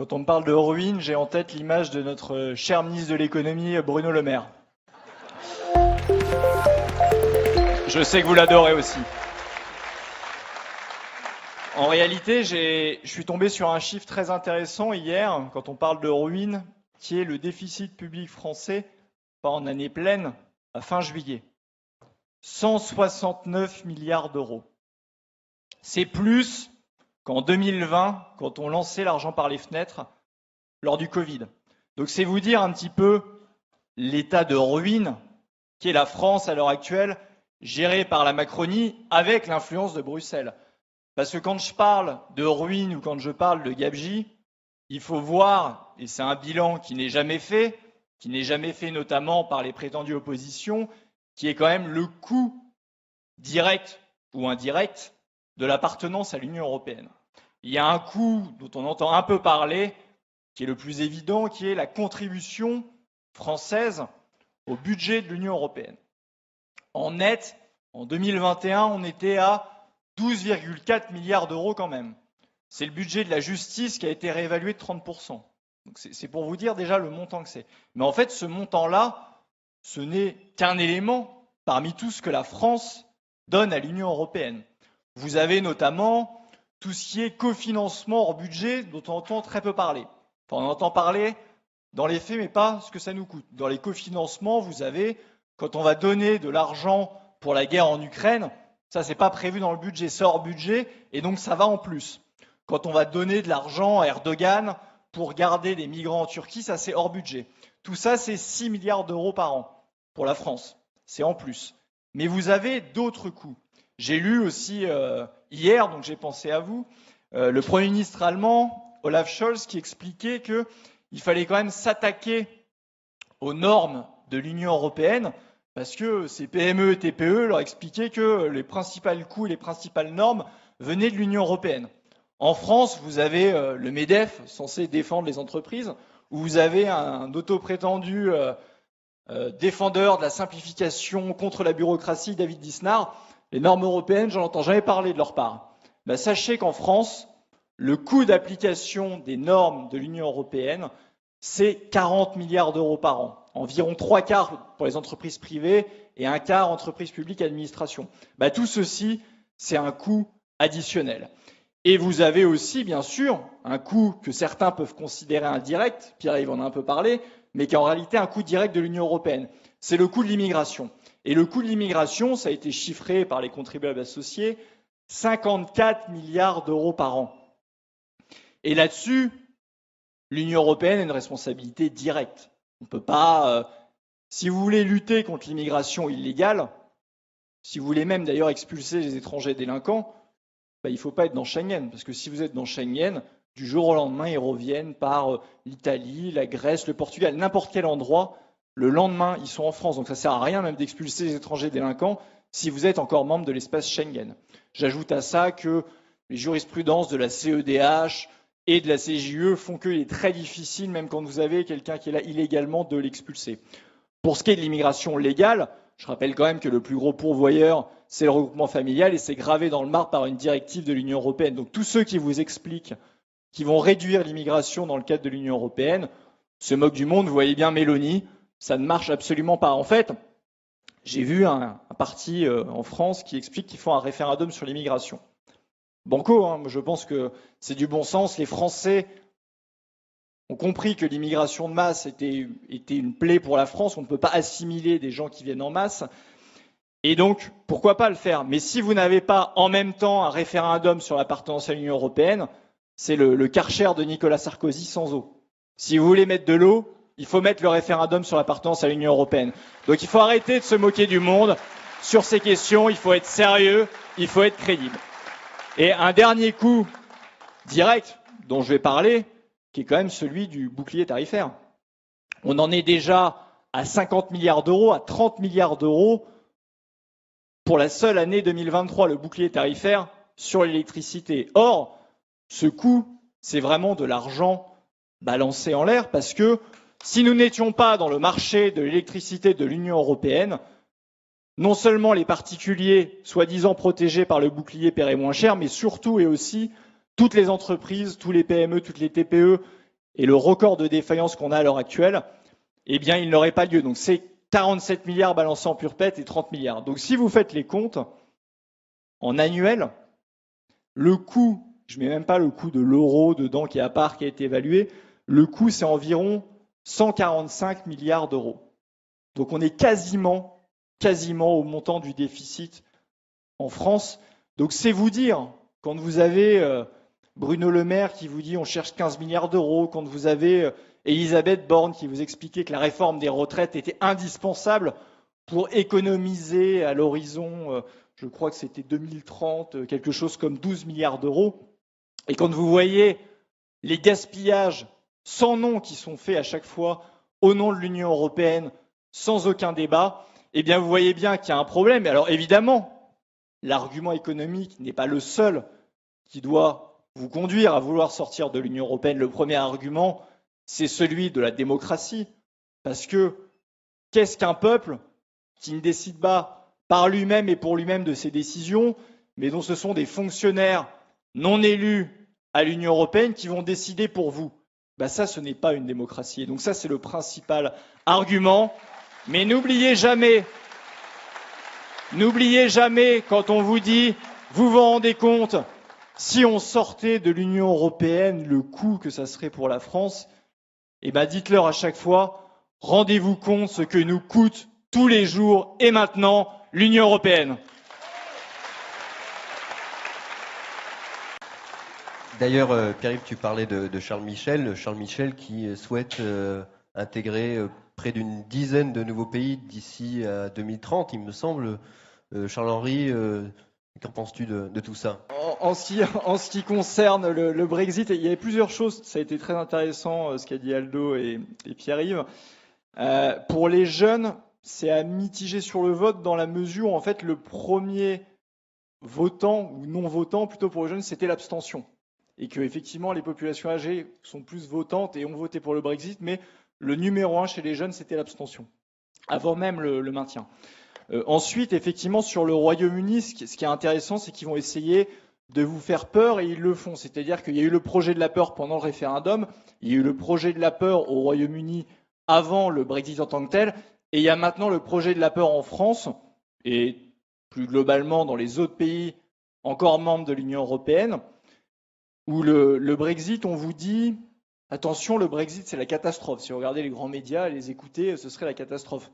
Quand on me parle de ruine, j'ai en tête l'image de notre cher ministre de l'économie, Bruno Le Maire. Je sais que vous l'adorez aussi. En réalité, je suis tombé sur un chiffre très intéressant hier, quand on parle de ruine, qui est le déficit public français, pas en année pleine, à fin juillet. 169 milliards d'euros. C'est plus qu'en 2020, quand on lançait l'argent par les fenêtres lors du Covid. Donc c'est vous dire un petit peu l'état de ruine qu'est la France à l'heure actuelle, gérée par la Macronie avec l'influence de Bruxelles. Parce que quand je parle de ruine ou quand je parle de gabegie, il faut voir, et c'est un bilan qui n'est jamais fait notamment par les prétendues oppositions, qui est quand même le coût direct ou indirect de l'appartenance à l'Union européenne. Il y a un coût dont on entend un peu parler, qui est le plus évident, qui est la contribution française au budget de l'Union européenne. En net, en 2021, on était à 12,4 milliards d'euros quand même. C'est le budget de la justice qui a été réévalué de 30%. Donc c'est pour vous dire déjà le montant que c'est. Mais en fait, ce montant-là, ce n'est qu'un élément parmi tout ce que la France donne à l'Union européenne. Vous avez notamment tout ce qui est cofinancement hors budget, dont on entend très peu parler. Enfin, on entend parler dans les faits, mais pas ce que ça nous coûte. Dans les cofinancements, vous avez, quand on va donner de l'argent pour la guerre en Ukraine, ça, c'est pas prévu dans le budget, c'est hors budget, et donc ça va en plus. Quand on va donner de l'argent à Erdogan pour garder des migrants en Turquie, ça, c'est hors budget. Tout ça, c'est 6 milliards d'euros par an pour la France. C'est en plus. Mais vous avez d'autres coûts. J'ai lu aussi hier, donc j'ai pensé à vous, le Premier ministre allemand, Olaf Scholz, qui expliquait qu'il fallait quand même s'attaquer aux normes de l'Union européenne, parce que ces PME et TPE leur expliquaient que les principaux coûts et les principales normes venaient de l'Union européenne. En France, vous avez le MEDEF, censé défendre les entreprises, où vous avez un autoprétendu défendeur de la simplification contre la bureaucratie, David Lisnard. Les normes européennes, j'en entends jamais parler de leur part. Ben, sachez qu'en France, le coût d'application des normes de l'Union européenne, c'est 40 milliards d'euros par an. Environ 3/4 pour les entreprises privées et 1/4 entreprises publiques et administration. Ben, tout ceci, c'est un coût additionnel. Et vous avez aussi, bien sûr, un coût que certains peuvent considérer indirect, Pierre-Yves en a un peu parlé, mais qui est en réalité un coût direct de l'Union européenne. C'est le coût de l'immigration. Et le coût de l'immigration, ça a été chiffré par les contribuables associés, 54 milliards d'euros par an. Et là-dessus, l'Union européenne a une responsabilité directe. On ne peut pas, si vous voulez lutter contre l'immigration illégale, si vous voulez même d'ailleurs expulser les étrangers délinquants, il ne faut pas être dans Schengen, parce que si vous êtes dans Schengen, du jour au lendemain, ils reviennent par l'Italie, la Grèce, le Portugal, n'importe quel endroit. Le lendemain, ils sont en France. Donc ça ne sert à rien même d'expulser les étrangers délinquants si vous êtes encore membre de l'espace Schengen. J'ajoute à ça que les jurisprudences de la CEDH et de la CJUE font qu'il est très difficile, même quand vous avez quelqu'un qui est là illégalement, de l'expulser. Pour ce qui est de l'immigration légale, je rappelle quand même que le plus gros pourvoyeur, c'est le regroupement familial et c'est gravé dans le marbre par une directive de l'Union européenne. Donc tous ceux qui vous expliquent qu'ils vont réduire l'immigration dans le cadre de l'Union européenne se moquent du monde. Vous voyez bien Mélanie, ça ne marche absolument pas. En fait, j'ai vu un parti en France qui explique qu'il faut un référendum sur l'immigration. Banco, hein, je pense que c'est du bon sens. Les Français ont compris que l'immigration de masse était une plaie pour la France. On ne peut pas assimiler des gens qui viennent en masse. Et donc, pourquoi pas le faire? Mais si vous n'avez pas en même temps un référendum sur l'appartenance à l'Union européenne, c'est le Karcher de Nicolas Sarkozy sans eau. Si vous voulez mettre de l'eau, il faut mettre le référendum sur l'appartenance à l'Union européenne. Donc il faut arrêter de se moquer du monde sur ces questions, il faut être sérieux, il faut être crédible. Et un dernier coup direct dont je vais parler, qui est quand même celui du bouclier tarifaire. On en est déjà à 50 milliards d'euros, à 30 milliards d'euros pour la seule année 2023, le bouclier tarifaire sur l'électricité. Or, ce coût, c'est vraiment de l'argent balancé en l'air parce que si nous n'étions pas dans le marché de l'électricité de l'Union européenne, non seulement les particuliers, soi-disant protégés par le bouclier, paieraient moins cher, mais surtout et aussi toutes les entreprises, tous les PME, toutes les TPE et le record de défaillance qu'on a à l'heure actuelle, eh bien, il n'aurait pas lieu. Donc, c'est 47 milliards balancés en pure pète et 30 milliards. Donc, si vous faites les comptes, en annuel, le coût, je ne mets même pas le coût de l'euro dedans qui est à part, qui a été évalué, le coût, c'est environ 145 milliards d'euros. Donc, on est quasiment au montant du déficit en France. Donc, c'est vous dire, quand vous avez Bruno Le Maire qui vous dit on cherche 15 milliards d'euros, quand vous avez Elisabeth Borne qui vous expliquait que la réforme des retraites était indispensable pour économiser à l'horizon, je crois que c'était 2030, quelque chose comme 12 milliards d'euros. Et quand vous voyez les gaspillages sans nom qui sont faits à chaque fois au nom de l'Union européenne, sans aucun débat, eh bien vous voyez bien qu'il y a un problème. Alors évidemment, l'argument économique n'est pas le seul qui doit vous conduire à vouloir sortir de l'Union européenne. Le premier argument, c'est celui de la démocratie. Parce que qu'est-ce qu'un peuple qui ne décide pas par lui-même et pour lui-même de ses décisions, mais dont ce sont des fonctionnaires non élus à l'Union européenne qui vont décider pour vous? Ça, ce n'est pas une démocratie. Et donc ça, c'est le principal argument. Mais n'oubliez jamais, quand on vous dit, vous vous rendez compte, si on sortait de l'Union européenne, le coût que ça serait pour la France, dites-leur à chaque fois, rendez-vous compte ce que nous coûte tous les jours et maintenant l'Union européenne. D'ailleurs, Pierre-Yves, tu parlais de Charles Michel. Charles Michel qui souhaite intégrer près d'une dizaine de nouveaux pays d'ici à 2030, il me semble. Charles-Henri, qu'en penses-tu de tout ça? En ce qui concerne le Brexit, il y avait plusieurs choses. Ça a été très intéressant ce qu'a dit Aldo et Pierre-Yves. Pour les jeunes, c'est à mitiger sur le vote dans la mesure où en fait le premier votant ou non votant plutôt pour les jeunes, c'était l'abstention. Et que effectivement les populations âgées sont plus votantes et ont voté pour le Brexit, mais le numéro 1 chez les jeunes, c'était l'abstention, avant même le maintien. Ensuite, effectivement, sur le Royaume-Uni, ce qui est intéressant, c'est qu'ils vont essayer de vous faire peur et ils le font. C'est-à-dire qu'il y a eu le projet de la peur pendant le référendum, il y a eu le projet de la peur au Royaume-Uni avant le Brexit en tant que tel, et il y a maintenant le projet de la peur en France et plus globalement dans les autres pays encore membres de l'Union européenne, où le Brexit, on vous dit, attention, le Brexit, c'est la catastrophe. Si vous regardez les grands médias et les écoutez, ce serait la catastrophe.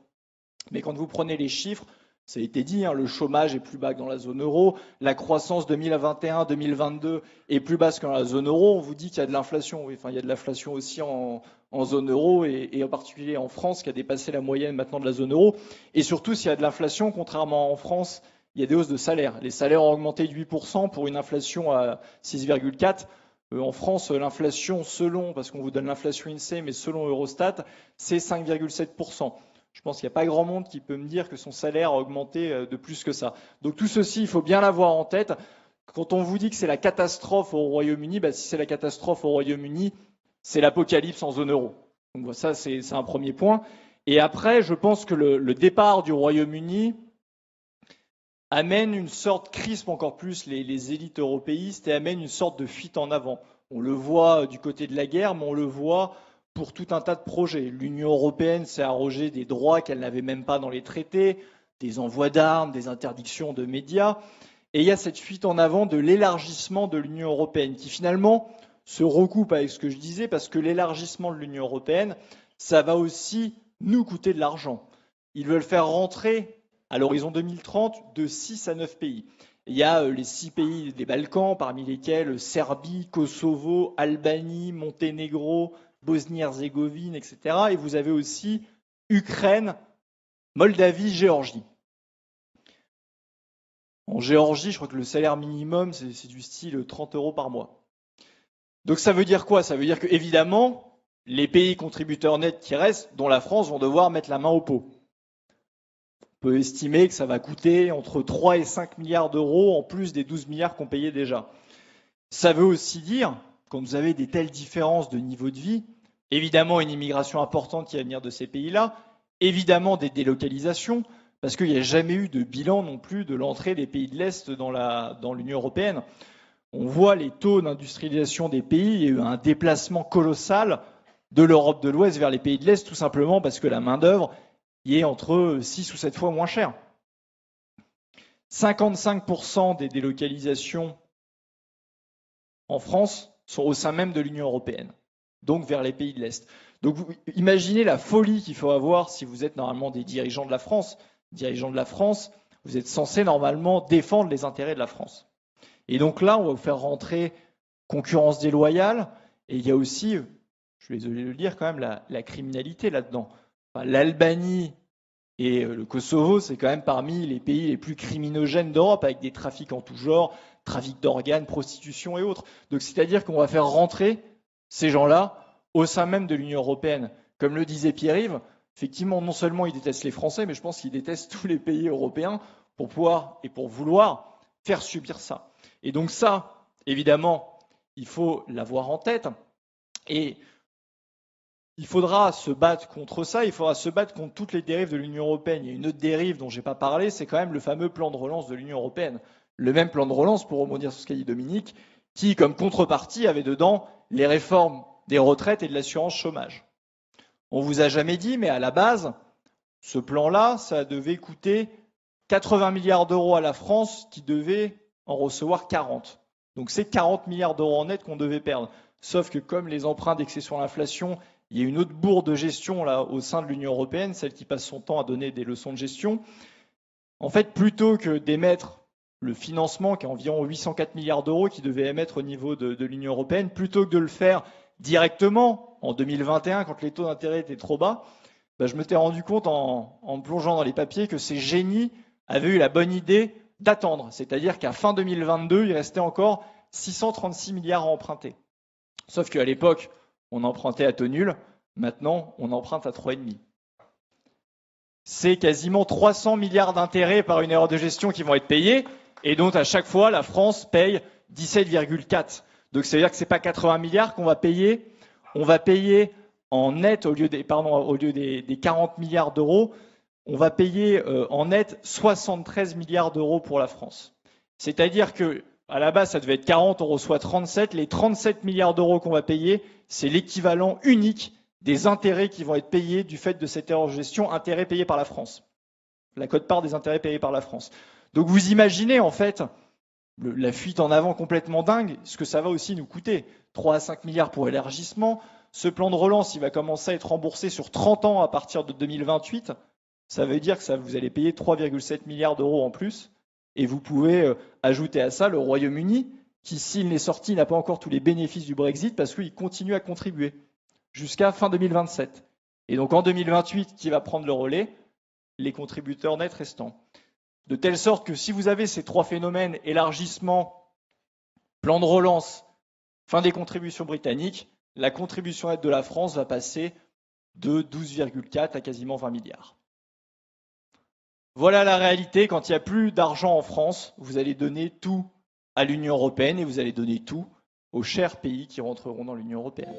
Mais quand vous prenez les chiffres, ça a été dit, le chômage est plus bas que dans la zone euro, la croissance 2021-2022 est plus basse que dans la zone euro, on vous dit qu'il y a de l'inflation. Oui, il y a de l'inflation aussi en zone euro et en particulier en France qui a dépassé la moyenne maintenant de la zone euro. Et surtout, s'il y a de l'inflation, contrairement en France, il y a des hausses de salaires. Les salaires ont augmenté de 8% pour une inflation à 6,4%. En France, l'inflation parce qu'on vous donne l'inflation INSEE, mais selon Eurostat, c'est 5,7%. Je pense qu'il n'y a pas grand monde qui peut me dire que son salaire a augmenté de plus que ça. Donc tout ceci, il faut bien l'avoir en tête. Quand on vous dit que c'est la catastrophe au Royaume-Uni, si c'est la catastrophe au Royaume-Uni, c'est l'apocalypse en zone euro. Donc ça, c'est un premier point. Et après, je pense que le départ du Royaume-Uni amène une sorte, crispe encore plus les élites européistes et amène une sorte de fuite en avant. On le voit du côté de la guerre, mais on le voit pour tout un tas de projets. L'Union européenne s'est arrogé des droits qu'elle n'avait même pas dans les traités, des envois d'armes, des interdictions de médias. Et il y a cette fuite en avant de l'élargissement de l'Union européenne qui finalement se recoupe avec ce que je disais parce que l'élargissement de l'Union européenne, ça va aussi nous coûter de l'argent. Ils veulent faire rentrer à l'horizon 2030 de 6 à 9 pays. Il y a les 6 pays des Balkans, parmi lesquels Serbie, Kosovo, Albanie, Monténégro, Bosnie-Herzégovine, etc. Et vous avez aussi Ukraine, Moldavie, Géorgie. En Géorgie, je crois que le salaire minimum, c'est du style 30 € par mois. Donc ça veut dire quoi? Ça veut dire que, évidemment, les pays contributeurs nets qui restent, dont la France, vont devoir mettre la main au pot. On peut estimer que ça va coûter entre 3 et 5 milliards d'euros en plus des 12 milliards qu'on payait déjà. Ça veut aussi dire, quand vous avez des telles différences de niveau de vie, évidemment une immigration importante qui va venir de ces pays-là, évidemment des délocalisations, parce qu'il n'y a jamais eu de bilan non plus de l'entrée des pays de l'Est dans l'Union européenne. on voit les taux d'industrialisation des pays. Il y a eu un déplacement colossal de l'Europe de l'Ouest vers les pays de l'Est, tout simplement parce que la main-d'œuvre y est entre 6 ou 7 fois moins chère. 55% des délocalisations en France sont au sein même de l'Union européenne, donc vers les pays de l'Est. Donc vous imaginez la folie qu'il faut avoir si vous êtes normalement des dirigeants de la France. Dirigeants de la France, vous êtes censés normalement défendre les intérêts de la France. Et donc là, on va vous faire rentrer concurrence déloyale, et il y a aussi, je suis désolé de le dire quand même, la criminalité là-dedans. Enfin, l'Albanie et le Kosovo, c'est quand même parmi les pays les plus criminogènes d'Europe, avec des trafics en tout genre, trafic d'organes, prostitution et autres. Donc c'est-à-dire qu'on va faire rentrer ces gens-là au sein même de l'Union européenne. Comme le disait Pierre-Yves, effectivement, non seulement ils détestent les Français, mais je pense qu'ils détestent tous les pays européens pour pouvoir et pour vouloir faire subir ça. Et donc ça, évidemment, il faut l'avoir en tête. Et il faudra se battre contre ça, il faudra se battre contre toutes les dérives de l'Union européenne. Il y a une autre dérive dont je n'ai pas parlé, c'est quand même le fameux plan de relance de l'Union européenne. Le même plan de relance, pour rebondir sur ce qu'a dit Dominique, qui, comme contrepartie, avait dedans les réformes des retraites et de l'assurance chômage. On ne vous a jamais dit, mais à la base, ce plan-là, ça devait coûter 80 milliards d'euros à la France, qui devait en recevoir 40. Donc c'est 40 milliards d'euros en net qu'on devait perdre. Sauf que comme les emprunts indexés sur l'inflation, il y a une autre bourre de gestion là au sein de l'Union européenne, celle qui passe son temps à donner des leçons de gestion. En fait, plutôt que d'émettre le financement qui est environ 804 milliards d'euros qui devait émettre au niveau de l'Union européenne, plutôt que de le faire directement en 2021 quand les taux d'intérêt étaient trop bas, je m'étais rendu compte en me plongeant dans les papiers que ces génies avaient eu la bonne idée d'attendre. C'est-à-dire qu'à fin 2022, il restait encore 636 milliards à emprunter. Sauf qu'à l'époque, on empruntait à taux nul. Maintenant, on emprunte à 3,5. C'est quasiment 300 milliards d'intérêts par une erreur de gestion qui vont être payés et dont à chaque fois, la France paye 17,4. Donc, ça veut dire que ce n'est pas 80 milliards qu'on va payer. On va payer en net, au lieu des 40 milliards d'euros, on va payer en net 73 milliards d'euros pour la France. C'est-à-dire que à la base, ça devait être 40, on reçoit 37. Les 37 milliards d'euros qu'on va payer, c'est l'équivalent unique des intérêts qui vont être payés du fait de cette erreur de gestion, intérêts payés par la France. La quote-part des intérêts payés par la France. Donc vous imaginez en fait la fuite en avant complètement dingue, ce que ça va aussi nous coûter. 3 à 5 milliards pour élargissement. Ce plan de relance, il va commencer à être remboursé sur 30 ans à partir de 2028. Ça veut dire que vous allez payer 3,7 milliards d'euros en plus. Et vous pouvez ajouter à ça le Royaume-Uni, qui, s'il n'est sorti, n'a pas encore tous les bénéfices du Brexit parce qu'il continue à contribuer jusqu'à fin 2027. Et donc en 2028, qui va prendre le relais? Les contributeurs nets restants. De telle sorte que si vous avez ces trois phénomènes, élargissement, plan de relance, fin des contributions britanniques, la contribution nette de la France va passer de 12,4 à quasiment 20 milliards. Voilà la réalité. Quand il n'y a plus d'argent en France, vous allez donner tout à l'Union européenne et vous allez donner tout aux chers pays qui rentreront dans l'Union européenne.